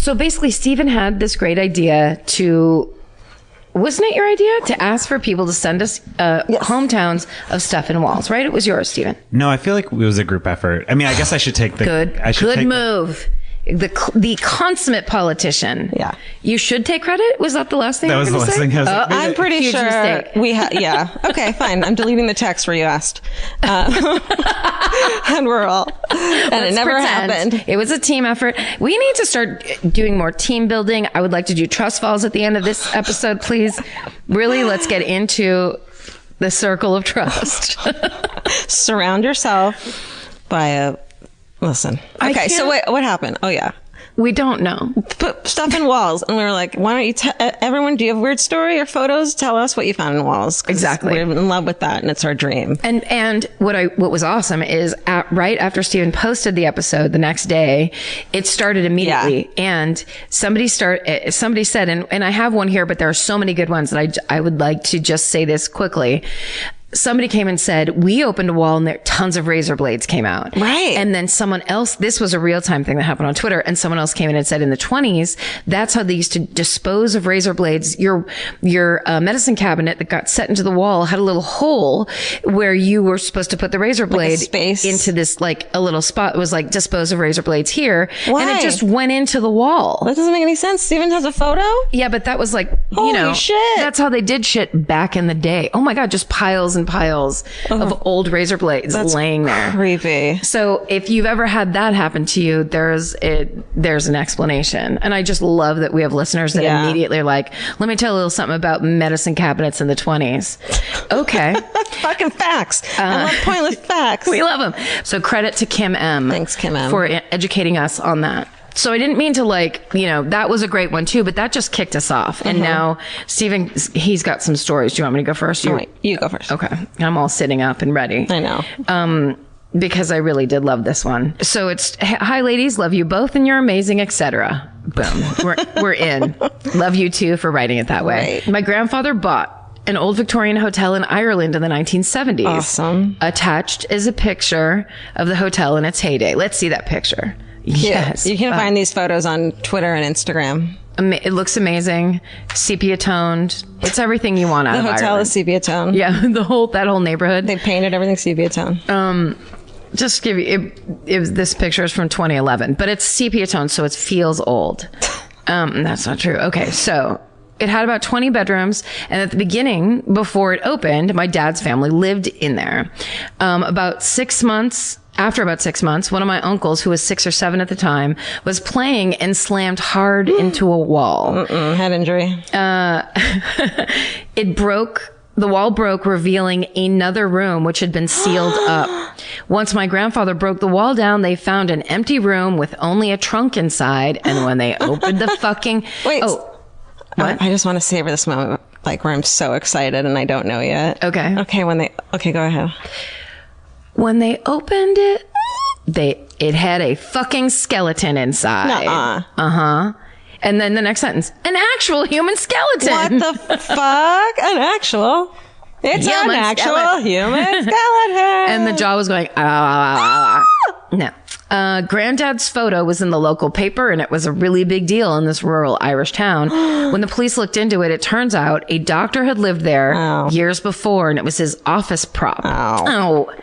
So basically, Stephen had this great idea to... Wasn't it your idea to ask for people to send us hometowns of stuff in walls, right? It was yours, Stephen. No, I feel like it was a group effort. I mean, I guess I should take the... Good move. The consummate politician. Yeah. You should take credit? Was that the last thing That was the last thing I was like, I'm pretty Huge sure mistake. we yeah. Okay, fine. I'm deleting the text where you asked. And we're all... And it never happened. It was a team effort. We need to start doing more team building. I would like to do trust falls at the end of this episode, please. Really, let's get into the circle of trust. Surround yourself by a... Listen. Okay, so wait, what happened? Oh, yeah. We don't know. Put stuff in walls. And we were like, why don't you everyone, do you have a weird story or photos? Tell us what you found in walls. Exactly. We're in love with that and it's our dream. And what was awesome is right after Stephen posted the episode the next day, it started immediately. Yeah. And somebody said, and I have one here, but there are so many good ones that I would like to just say this quickly. Somebody came and said, we opened a wall and there tons of razor blades came out. Right. And then someone else, this was a real time thing that happened on Twitter, and someone else came in and said in the 1920s, that's how they used to dispose of razor blades. Your medicine cabinet that got set into the wall had a little hole where you were supposed to put the razor blade into this, like a little spot. It was like dispose of razor blades here. Why? And it just went into the wall. That doesn't make any sense. Steven has a photo? Yeah, but that was like, Holy shit. That's how they did shit back in the day. Oh my God, just piles and piles of old razor blades laying there. Creepy. So if you've ever had that happen to you, there's an explanation. And I just love that we have listeners that immediately are like, let me tell you a little something about medicine cabinets in the 1920s. Okay. Fucking facts. I love pointless facts. We love them. So credit to Kim M. Thanks, Kim M. for educating us on that. So I didn't mean to that was a great one too, but that just kicked us off. And now Stephen, he's got some stories. Do you want me to go first? You go first. Okay. I'm all sitting up and ready. I know. Because I really did love this one. So it's, hi ladies, love you both and you're amazing, etc. Boom. We're in. Love you too for writing it that way. Right. My grandfather bought an old Victorian hotel in Ireland in the 1970s. Awesome. Attached is a picture of the hotel in its heyday. Let's see that picture. Yes. You can find these photos on Twitter and Instagram. It looks amazing. Sepia toned. It's everything you want out of Ireland. The hotel is sepia tone. Yeah, that whole neighborhood. They painted everything sepia tone. Just give you this picture is from 2011, but it's sepia tone, so it feels old. That's not true. Okay, so it had about 20 bedrooms, and at the beginning, before it opened, my dad's family lived in there. After about 6 months, one of my uncles, who was 6 or 7 at the time, was playing and slammed hard into a wall. Head injury. It broke. The wall broke, revealing another room which had been sealed up. Once my grandfather broke the wall down, they found an empty room with only a trunk inside. And when they opened the fucking... Wait. Oh, what? I just want to savor this moment, like where I'm so excited and I don't know yet. Okay. Okay, go ahead. When they opened it, it had a fucking skeleton inside. Nuh-uh. Uh-huh. And then the next sentence, an actual human skeleton. What the fuck? An actual? It's an actual human skeleton. And the jaw was going, ah. No. Granddad's photo was in the local paper, and it was a really big deal in this rural Irish town. When the police looked into it, it turns out a doctor had lived there years before, and it was his office prop. Oh.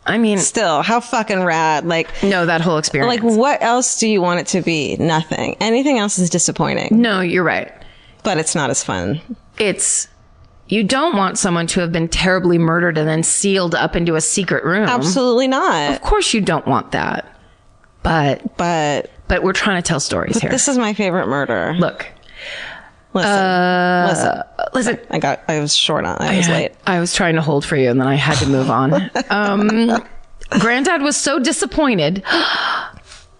I mean, still, how fucking rad. No, that whole experience. What else do you want it to be? Nothing. Anything else is disappointing. No, you're right. But it's not as fun. You don't want someone to have been terribly murdered and then sealed up into a secret room. Absolutely not. Of course you don't want that. But we're trying to tell stories here. This is my favorite murder. Look. Listen. I was short on. I was late. I was trying to hold for you, and then I had to move on. Granddad was so disappointed.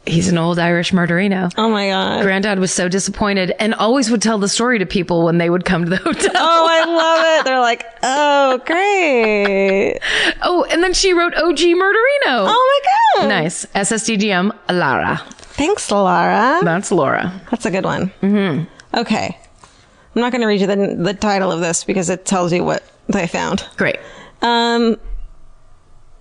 He's an old Irish murderino. Oh my God. Granddad was so disappointed and always would tell the story to people when they would come to the hotel. Oh, I love it. They're like, oh, great. Oh, and then she wrote OG Murderino. Oh my God. Nice. SSDGM, Lara. Thanks, Lara. That's Laura. That's a good one. Mm-hmm. Okay. I'm not going to read you the title of this because it tells you what they found. Great.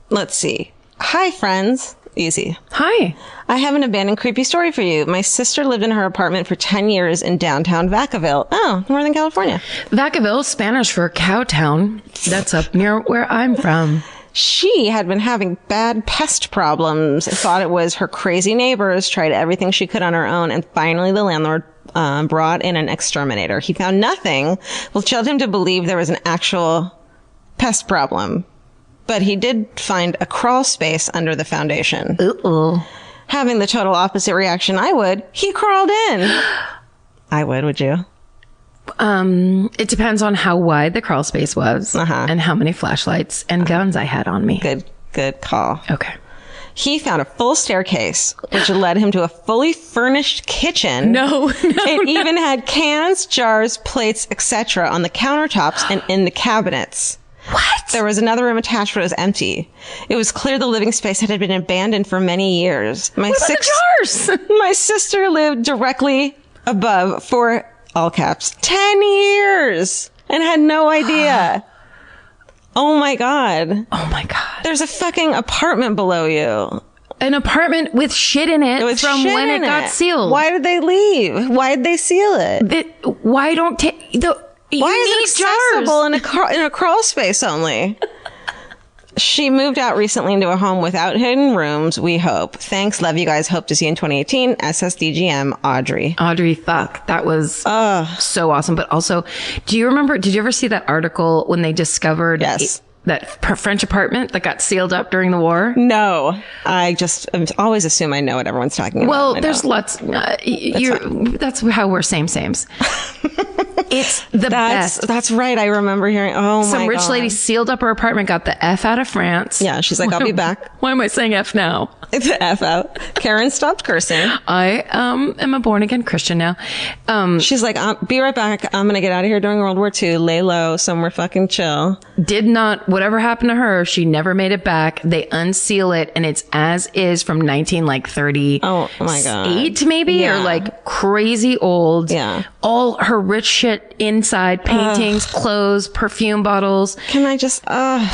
Let's see. Hi, friends. Easy. Hi. I have an abandoned creepy story for you. My sister lived in her apartment for 10 years in downtown Vacaville. Oh, Northern California. Vacaville, Spanish for cowtown. That's up near where I'm from. She had been having bad pest problems, thought it was her crazy neighbors, tried everything she could on her own, and finally the landlord brought in an exterminator. He found nothing, which led him to believe there was an actual pest problem. But he did find a crawl space under the foundation. Uh-oh. Having the total opposite reaction I would, he crawled in. I would you? It depends on how wide the crawl space was and how many flashlights and guns I had on me. Good call. Okay. He found a full staircase, which led him to a fully furnished kitchen. It even had cans, jars, plates, etc. on the countertops and in the cabinets. What? There was another room attached, but it was empty. It was clear the living space had been abandoned for many years. What about the jars? My sister lived directly above for, all caps, 10 years and had no idea. Oh my God. Oh my God. There's a fucking apartment below you. An apartment with shit in it from when it got sealed. Why did they leave? Why did they seal it? Why don't Why is it accessible in a crawl space only? She moved out recently into a home without hidden rooms, we hope. Thanks. Love you guys. Hope to see you in 2018. SSDGM, Audrey. Audrey, fuck. That was so awesome. But also, did you ever see that article when they discovered that French apartment that got sealed up during the war? No. I always assume I know what everyone's talking about. Well, there's lots. That's how we're sames. It's the best. That's right. I remember hearing, some rich lady sealed up her apartment, got the F out of France. Yeah, she's like, I'll be back. Why am I saying F now? The F out. Karen stopped cursing. I am a born again Christian now. She's like, I'll be right back. I'm going to get out of here during World War II. Lay low, somewhere fucking chill. Whatever happened to her, she never made it back. They unseal it and it's as is from 1930. Oh my God. 8 maybe, or like crazy old. Yeah. All her rich shit inside, paintings, clothes, perfume bottles. Can I just,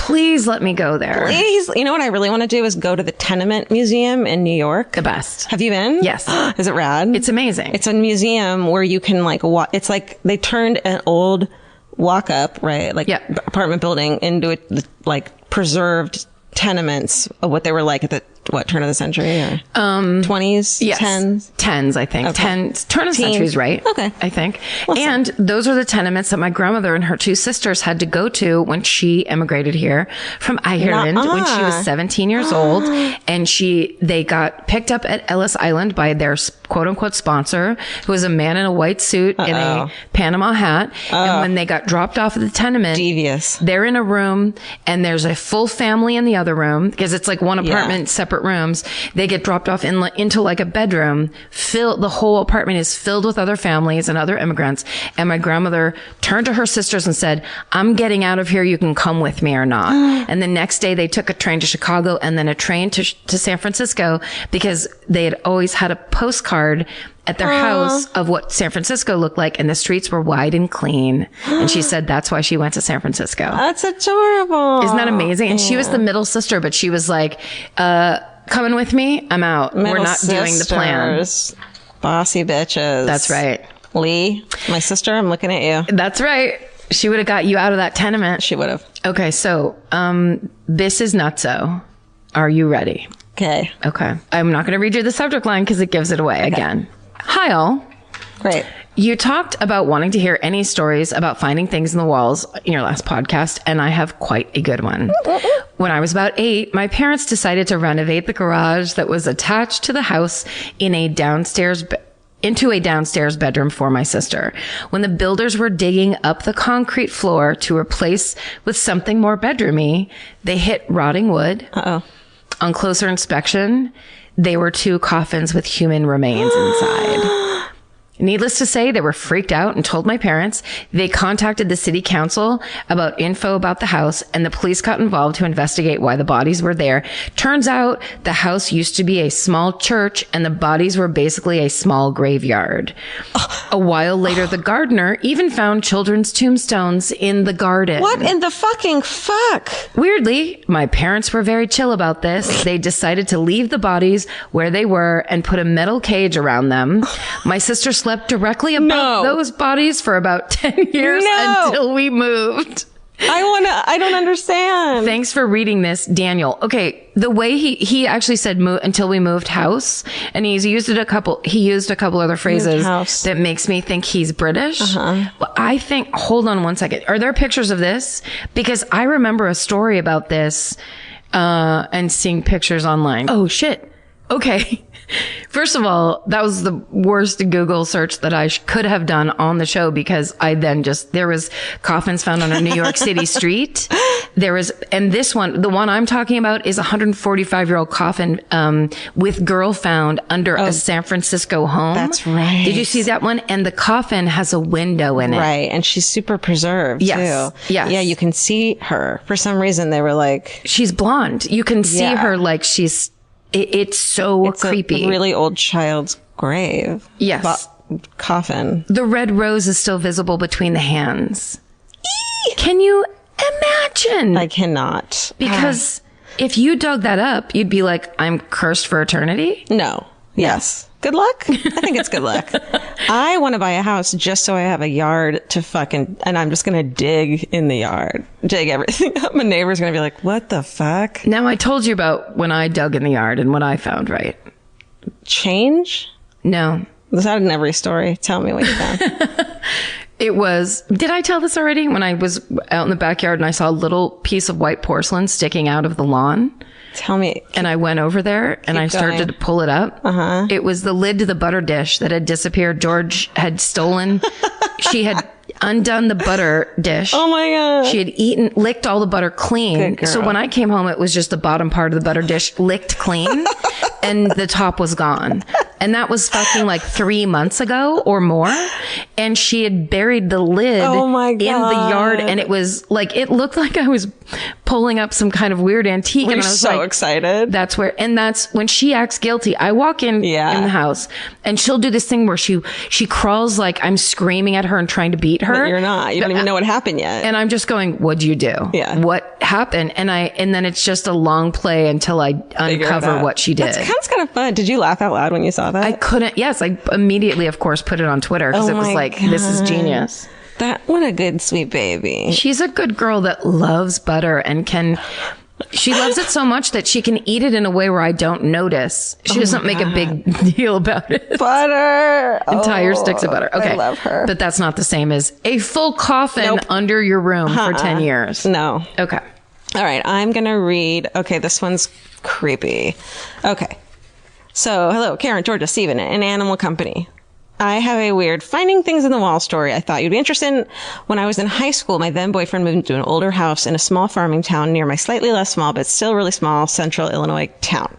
please let me go there. Please. You know what I really want to do is go to the Tenement Museum in New York. The best. Have you been? Yes. Is it rad? It's amazing. It's a museum where you can like walk. It's like they turned an old walk up, right? Like apartment building into like preserved tenements of what they were like at the turn of the century or 20s? Yes. 10s, I think. Okay. 10s. Turn of the century is right. Okay. I think. And those are the tenements that my grandmother and her 2 sisters had to go to when she immigrated here from Ireland when she was 17 years old. And they got picked up at Ellis Island by their quote unquote sponsor, who was a man in a white suit in a Panama hat. And when they got dropped off at the tenement, devious. They're in a room and there's a full family in the other room because it's like one apartment, separate rooms. They get dropped off into like a bedroom. The whole apartment is filled with other families and other immigrants. And my grandmother turned to her sisters and said, I'm getting out of here. You can come with me or not. And the next day they took a train to Chicago and then a train to San Francisco because they had always had a postcard at their house of what San Francisco looked like, and the streets were wide and clean. And she said that's why she went to San Francisco. That's adorable. Isn't that amazing? And she was the middle sister, but she was like, coming with me? I'm out. We're not doing the plan. Bossy bitches. That's right. Lee, my sister, I'm looking at you. That's right. She would have got you out of that tenement. She would have. Okay, so this is nutso. Are you ready? Okay. I'm not going to read you the subject line because it gives it away again. Hi, all. Great. You talked about wanting to hear any stories about finding things in the walls in your last podcast, and I have quite a good one. When I was about 8, my parents decided to renovate the garage that was attached to the house into a downstairs bedroom for my sister. When the builders were digging up the concrete floor to replace with something more bedroomy, they hit rotting wood. On closer inspection, they were 2 coffins with human remains inside. Needless to say, they were freaked out and told my parents. They contacted the city council about info about the house, and the police got involved to investigate why the bodies were there. Turns out the house used to be a small church, and the bodies were basically a small graveyard. A while later, the gardener even found children's tombstones in the garden. What in the fucking fuck? Weirdly, my parents were very chill about this. They decided to leave the bodies where they were and put a metal cage around them. My sister slept directly above those bodies for about 10 years until we moved. I don't understand. Thanks for reading this, Daniel. Okay, the way he actually said until we moved house, and he used a couple other phrases that makes me think he's British. But I think, hold on one second. Are there pictures of this? Because I remember a story about this, and seeing pictures online. Oh shit. Okay. First of all, that was the worst Google search that I could have done on the show, because I then there was coffins found on a New York City street. And this one, the one I'm talking about, is a 145-year-old coffin, with girl found under a San Francisco home. That's right. Did you see that one? And the coffin has a window in it. Right. And she's super preserved too. Yes. Yeah. You can see her. For some reason, they were like, she's blonde. You can see her like she's, it's so creepy. A really old child's grave. Yes. Coffin. The red rose is still visible between the hands. Can you imagine? I cannot. Because if you dug that up, you'd be like, I'm cursed for eternity? No. Yes. Good luck? I think it's good luck. I want to buy a house just so I have a yard to and I'm just going to dig in the yard. Dig everything up. My neighbor's going to be like, what the fuck? Now, I told you about when I dug in the yard and what I found, right? Change? No. Is that in every story? Tell me what you found. Did I tell this already? When I was out in the backyard and I saw a little piece of white porcelain sticking out of the lawn. Tell me. And I went over there and I started to pull it up. It was the lid to the butter dish that had disappeared. George had stolen. She had undone the butter dish. Oh my God. She had licked all the butter clean. So when I came home, it was just the bottom part of the butter dish licked clean and the top was gone. And that was fucking like 3 months ago or more. And she had buried the lid in the yard. And it was like, it looked like I was pulling up some kind of weird antique. We're and I was so excited. That's when she acts guilty. I walk in the house and she'll do this thing where she crawls like I'm screaming at her and trying to beat her. But you're not. You don't even know what happened yet. And I'm just going, what'd you do? Yeah. What happened? And then it's just a long play until I uncover what she did. That's kind of fun. Did you laugh out loud when you saw that? I couldn't. Yes. I immediately, of course, put it on Twitter because it was like, this is genius. What a good, sweet baby. She's a good girl that loves butter and she loves it so much that she can eat it in a way where I don't notice. She doesn't make a big deal about it. Butter. Entire sticks of butter. Okay. I love her. But that's not the same as a full coffin under your room for 10 years. No. Okay. All right. I'm going to read. Okay. This one's creepy. Okay. So, hello, Karen, Georgia, Stephen, an animal company. I have a weird finding things in the wall story I thought you'd be interested in. When I was in high school, my then boyfriend moved into an older house in a small farming town near my slightly less small, but still really small central Illinois town.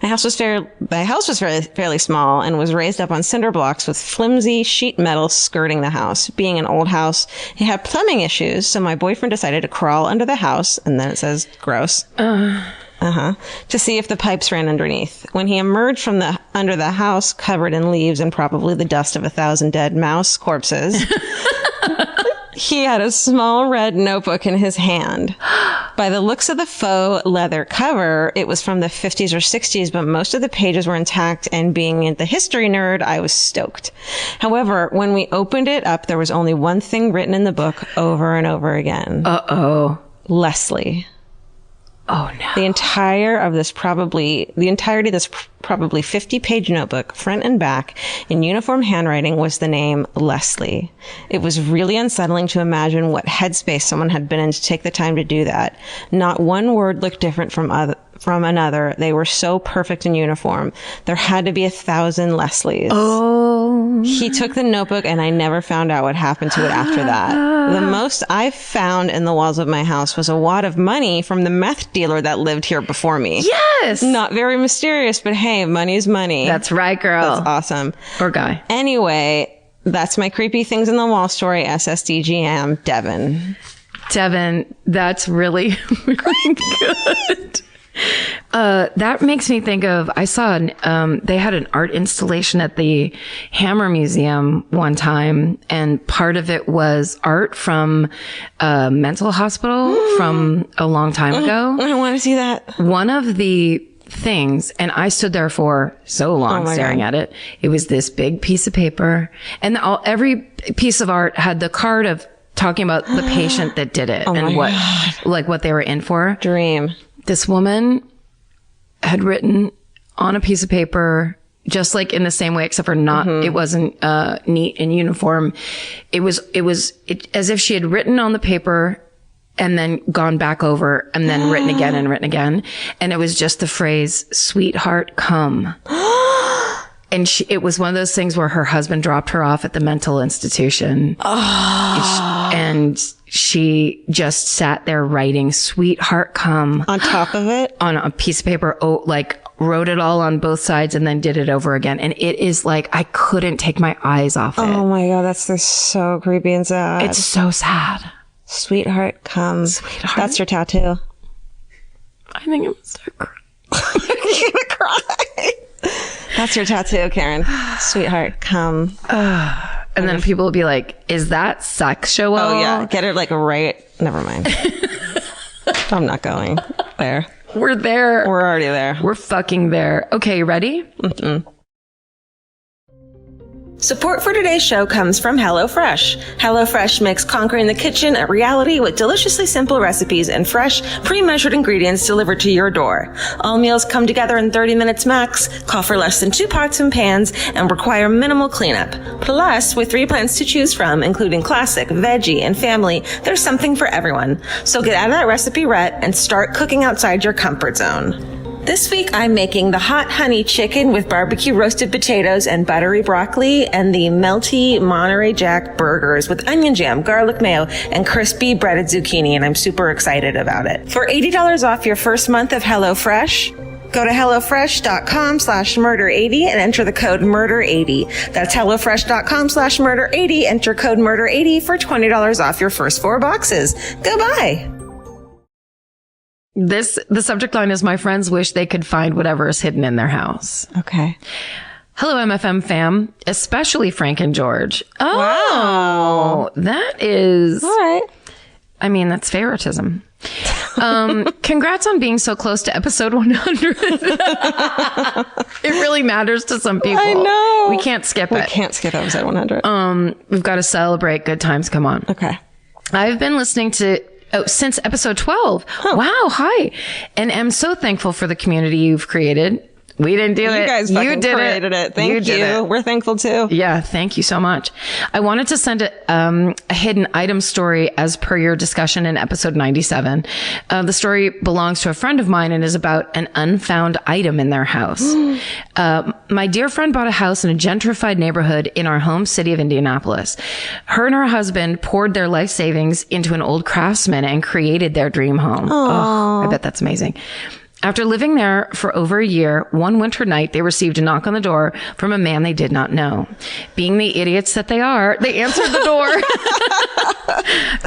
My house was fairly small and was raised up on cinder blocks with flimsy sheet metal skirting the house. Being an old house, it had plumbing issues, so my boyfriend decided to crawl under the house, and then it says gross. To see if the pipes ran underneath. When he emerged from under the house, covered in leaves and probably the dust of 1,000 dead mouse corpses, he had a small red notebook in his hand. By the looks of the faux leather cover, it was from the 50s or 60s, but most of the pages were intact, and being the history nerd, I was stoked. However, when we opened it up, there was only one thing written in the book over and over again. Leslie. Oh no. The entirety of this probably 50-page notebook, front and back, in uniform handwriting, was the name Leslie. It was really unsettling to imagine what headspace someone had been in to take the time to do that. Not one word looked different from another. They were so perfect in uniform. There had to be 1,000 Leslies. Oh. He took the notebook and I never found out what happened to it after that. The most I found in the walls of my house was a wad of money from the meth dealer that lived here before me. Yes! Not very mysterious, but hey, money's money. That's right, girl. That's awesome. Or guy. Anyway, That's my creepy things in the wall story. SSDGM, Devin, that's really, really good. That makes me think of, I saw, they had an art installation at the Hammer Museum one time, and part of it was art from a mental hospital from a long time ago. I want to see that. One of the things, and I stood there for so long staring at it. It was this big piece of paper, and every piece of art had the card of talking about the patient that did it and what they were in for. Dream. This woman had written on a piece of paper, just like in the same way, except for it wasn't neat and uniform. It was as if she had written on the paper and then gone back over and then written again and written again. And it was just the phrase, "Sweetheart, come." And it was one of those things where her husband dropped her off at the mental institution. And she just sat there writing, "Sweetheart, come." On top of it? On a piece of paper, wrote it all on both sides and then did it over again. And it is like, I couldn't take my eyes off it. Oh my God, that's so creepy and sad. It's so sad. "Sweetheart, come." Sweetheart. That's your tattoo. I think I'm gonna start crying. You're gonna cry. That's your tattoo, Karen. "Sweetheart, come." And then people will be like, "Is that sexual?" Oh yeah, get it right. Never mind. I'm not going there. We're there. We're already there. We're fucking there. Okay, ready? Mm-mm. Support for today's show comes from HelloFresh. HelloFresh makes conquering the kitchen a reality with deliciously simple recipes and fresh, pre-measured ingredients delivered to your door. All meals come together in 30 minutes max, call for less than 2 pots and pans, and require minimal cleanup. Plus, with 3 plans to choose from, including classic, veggie, and family, there's something for everyone. So get out of that recipe rut and start cooking outside your comfort zone. This week, I'm making the hot honey chicken with barbecue roasted potatoes and buttery broccoli, and the melty Monterey Jack burgers with onion jam, garlic mayo, and crispy breaded zucchini, and I'm super excited about it. For $80 off your first month of HelloFresh, go to HelloFresh.com/murder80 and enter the code MURDER80. That's HelloFresh.com/murder80. Enter code MURDER80 for $20 off your first 4 boxes. Goodbye. The subject line is, "My friends wish they could find whatever is hidden in their house." Okay. Hello, MFM fam, especially Frank and George. Oh, wow. That is, all right. I mean, that's favoritism. Congrats on being so close to episode 100. It really matters to some people. I know. We can't skip it. We can't skip episode 100. We've got to celebrate. Good times. Come on. Okay. I've been listening to since episode 12. Oh. Wow. Hi. And am so thankful for the community you've created. We didn't do it. You guys fucking created it. Thank you. We're thankful too. Yeah. Thank you so much. I wanted to send a hidden item story as per your discussion in episode 97. The story belongs to a friend of mine and is about an unfound item in their house. My dear friend bought a house in a gentrified neighborhood in our home city of Indianapolis. Her and her husband poured their life savings into an old Craftsman and created their dream home. Oh, I bet that's amazing. After living there for over a year, one winter night, they received a knock on the door from a man they did not know. Being the idiots that they are, they answered the door.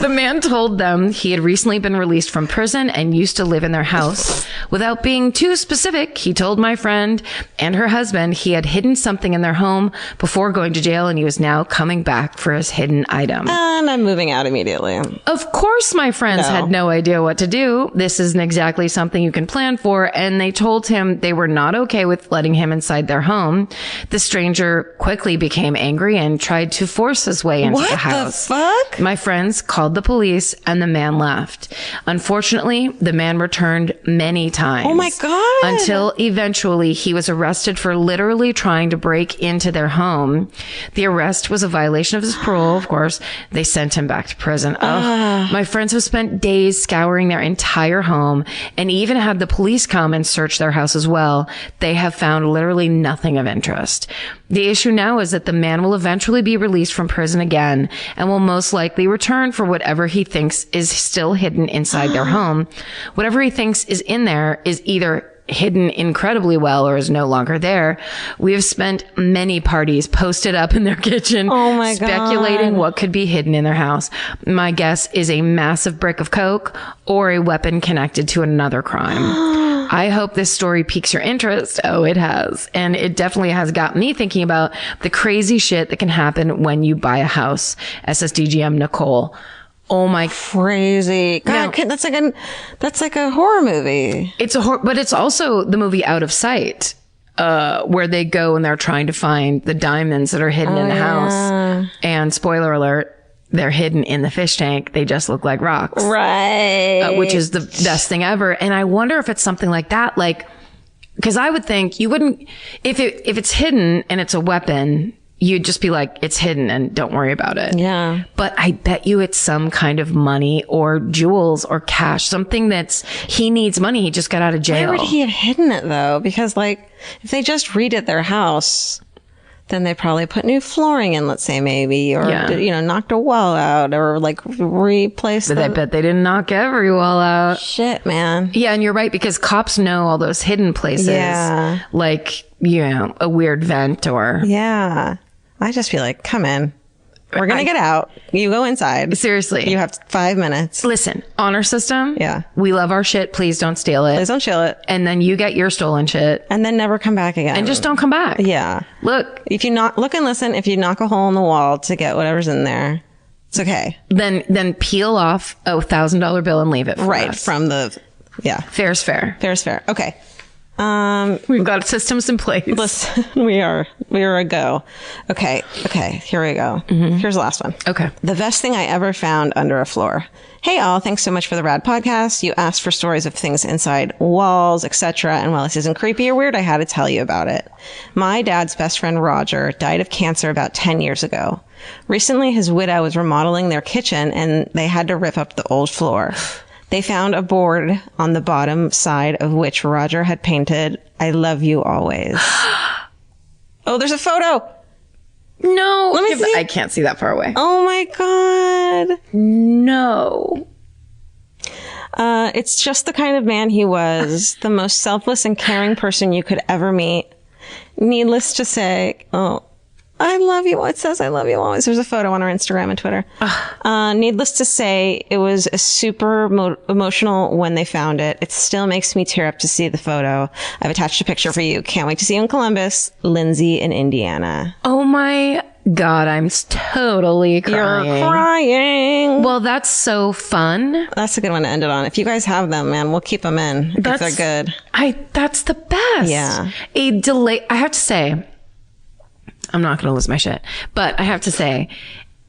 The man told them he had recently been released from prison and used to live in their house. Without being too specific, he told my friend and her husband he had hidden something in their home before going to jail, and he was now coming back for his hidden item. And I'm moving out immediately. Of course, my friends had no idea what to do. This isn't exactly something you can plan for, and they told him they were not okay with letting him inside their home. The stranger quickly became angry and tried to force his way into the house. What the fuck? My friends called the police and the man left. Unfortunately, the man returned many times. Oh my God. Until eventually he was arrested for literally trying to break into their home. The arrest was a violation of his parole, of course. They sent him back to prison. My friends have spent days scouring their entire home and even had the police come and search their house as well. They have found literally nothing of interest. The issue now is that the man will eventually be released from prison again and will most likely return for whatever he thinks is still hidden inside their home. Whatever he thinks is in there is either hidden incredibly well or is no longer there. We have spent many parties posted up in their kitchen, Oh my God, speculating what could be hidden in their house. My guess is a massive brick of coke or a weapon connected to another crime. I hope this story piques your interest. Oh, it has. And it definitely has got me thinking about the crazy shit that can happen when you buy a house. SSDGM Nicole. Oh my. Crazy. God, Now- that's like a horror movie. It's but it's also the movie Out of Sight, where they go and they're trying to find the diamonds that are hidden in the house. And spoiler alert, they're hidden in the fish tank. They just look like rocks. Right. Which is the best thing ever. And I wonder if it's something like that. Like, cause I would think you wouldn't, if it's hidden and it's a weapon, you'd just be like, it's hidden and don't worry about it. Yeah. But I bet you it's some kind of money or jewels or cash, something he needs money. He just got out of jail. Where would he have hidden it though? Because like, if they just redid their house, then they probably put new flooring in, let's say maybe, or, knocked a wall out or like replaced But I bet they didn't knock every wall out. Shit, man. Yeah. And you're right, because cops know all those hidden places. Yeah. Like, a weird vent or. Yeah. I just feel like, come in. We're going to get out. You go inside. Seriously. You have 5 minutes. Listen, honor system. Yeah. We love our shit. Please don't steal it. Please don't chill it. And then you get your stolen shit. And then never come back again. And just don't come back. Yeah. Look. If you look and listen, if you knock a hole in the wall to get whatever's in there, it's okay. Then peel off a $1,000 bill and leave it for us. From the, yeah. Fair's fair. Fair's fair. Okay. We've got systems in place. Listen, we are a go. Okay, here we go. Here's the last one. Okay. The best thing I ever found under a floor. Hey all, thanks so much for the rad podcast. You asked for stories of things inside walls, etc. And while this isn't creepy or weird, I had to tell you about it. My dad's best friend Roger died of cancer about 10 years ago. Recently, his widow was remodeling their kitchen and they had to rip up the old floor. They found a board on the bottom side of which Roger had painted, "I love you always." Oh, there's a photo. No. Let me see. I can't see that far away. Oh my God. No. It's just the kind of man he was. The most selfless and caring person you could ever meet. Needless to say, I love you. It says I love you always. There's a photo on our Instagram and Twitter. Needless to say, it was a super emotional when they found it. It still makes me tear up to see the photo. I've attached a picture for you. Can't wait to see you in Columbus. Lindsay in Indiana. Oh my God, I'm totally crying. You're crying. Well, that's so fun. That's a good one to end it on. If you guys have them, man, we'll keep them in if they're good. That's the best. Yeah. A delay. I have to say, I'm not going to lose my shit, but I have to say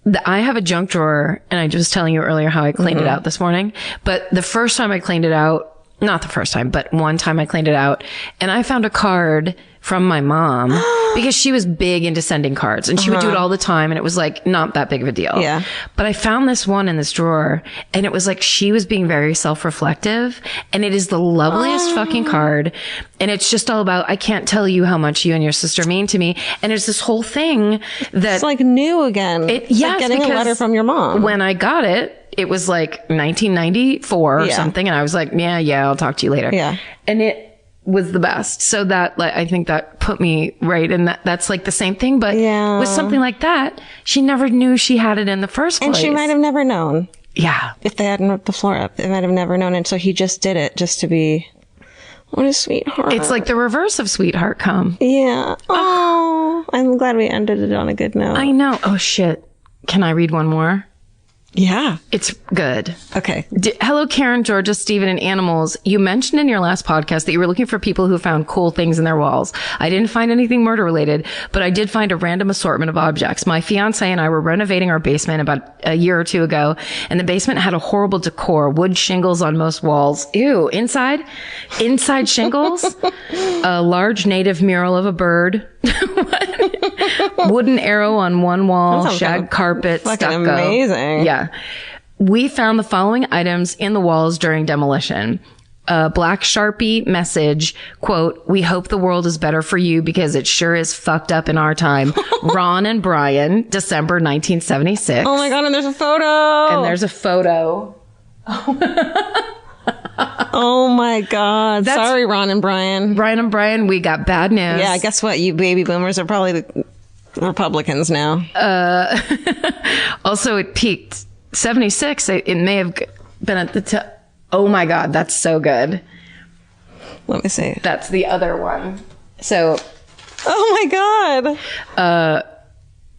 that I have a junk drawer, and I was telling you earlier how I cleaned it out this morning, but the first time I cleaned it out, not the first time, but one time I cleaned it out and I found a card from my mom because she was big into sending cards and she would do it all the time. And it was like not that big of a deal. Yeah. But I found this one in this drawer and it was like, she was being very self-reflective and it is the loveliest fucking card. And it's just all about, I can't tell you how much you and your sister mean to me. And it's this whole thing that It's like new again. It's like getting a because letter from your mom. When I got it was like 1994 or something. And I was like, yeah, I'll talk to you later. Yeah. And it was the best. So that, like, I think that put me right in that's like the same thing. But with something like that, she never knew she had it in the first place. And she might have never known. Yeah. If they hadn't ripped the floor up, they might have never known. And so he just did it just to be, what a sweetheart. It's like the reverse of sweetheart come. Yeah. Oh, I'm glad we ended it on a good note. I know. Oh shit. Can I read one more? Yeah. It's good. Okay. Hello, Karen, Georgia, Stephen, and Animals. You mentioned in your last podcast that you were looking for people who found cool things in their walls. I didn't find anything murder related, but I did find a random assortment of objects. My fiance and I were renovating our basement about a year or two ago, and the basement had a horrible decor, wood shingles on most walls. Ew. Inside shingles, a large native mural of a bird, wooden arrow on one wall, shag carpet, fucking stucco. amazing. Yeah. We found the following items in the walls during demolition. A black Sharpie message, quote, "We hope the world is better for you because it sure is fucked up in our time." Ron and Brian, December 1976. Oh my God, and there's a photo. And there's a photo. Oh my God. Sorry, Ron and Brian. Brian and Brian, we got bad news. Yeah, guess what? You baby boomers are probably the Republicans now. Also, it peaked 76. It may have been at the top. Oh my God, that's so good. Let me see. That's the other one. So, oh my God.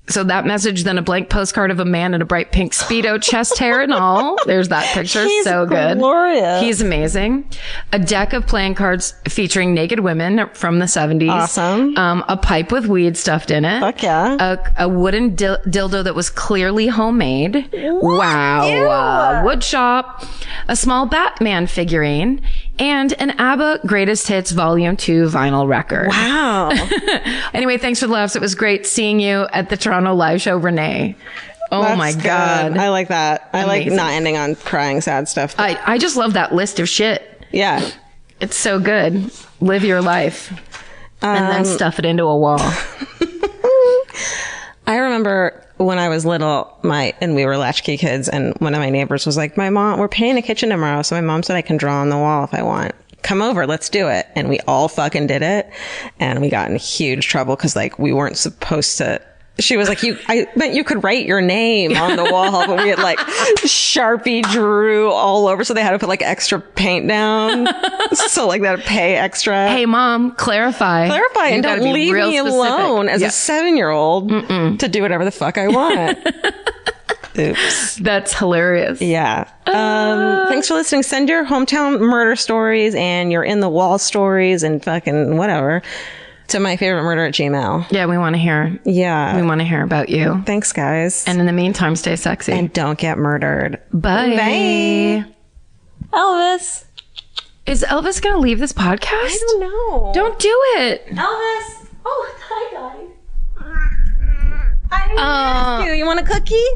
So that message, then a blank postcard of a man in a bright pink Speedo, chest hair and all. There's that picture. He's so good. Glorious. He's amazing. A deck of playing cards featuring naked women from the 70s. Awesome. A pipe with weed stuffed in it. Fuck yeah. A wooden dildo that was clearly homemade. Wow. Wood shop. A small Batman figurine. And an ABBA Greatest Hits Volume 2 vinyl record. Wow. Anyway, thanks for the laughs. It was great seeing you at the Toronto live show, Renee. Oh That's my good. God. I like that. I Amazing. like not ending on crying sad stuff. I just love that list of shit. Yeah. It's so good. Live your life. And then stuff it into a wall. I remember when I was little, and we were latchkey kids, and one of my neighbors was like, we're painting the kitchen tomorrow. So my mom said I can draw on the wall if I want. Come over, let's do it. And we all fucking did it. And we got in huge trouble because like we weren't supposed to. She was like, I meant you could write your name on the wall, but we had like Sharpie drew all over. So they had to put like extra paint down. So like they had to pay extra. Hey, Mom, clarify. Clarify and gotta don't be leave real me specific. alone as Yeah. a 7-year-old to do whatever the fuck I want. Oops. That's hilarious. Yeah. Thanks for listening. Send your hometown murder stories and your in the wall stories and fucking whatever to myfavoritemurder@gmail.com. Yeah, we want to hear. Yeah. We want to hear about you. Thanks, guys. And in the meantime, stay sexy. And don't get murdered. Bye. Bye. Elvis. Is Elvis going to leave this podcast? I don't know. Don't do it. Elvis. Oh, hi, guys. I didn't ask you. You want a cookie?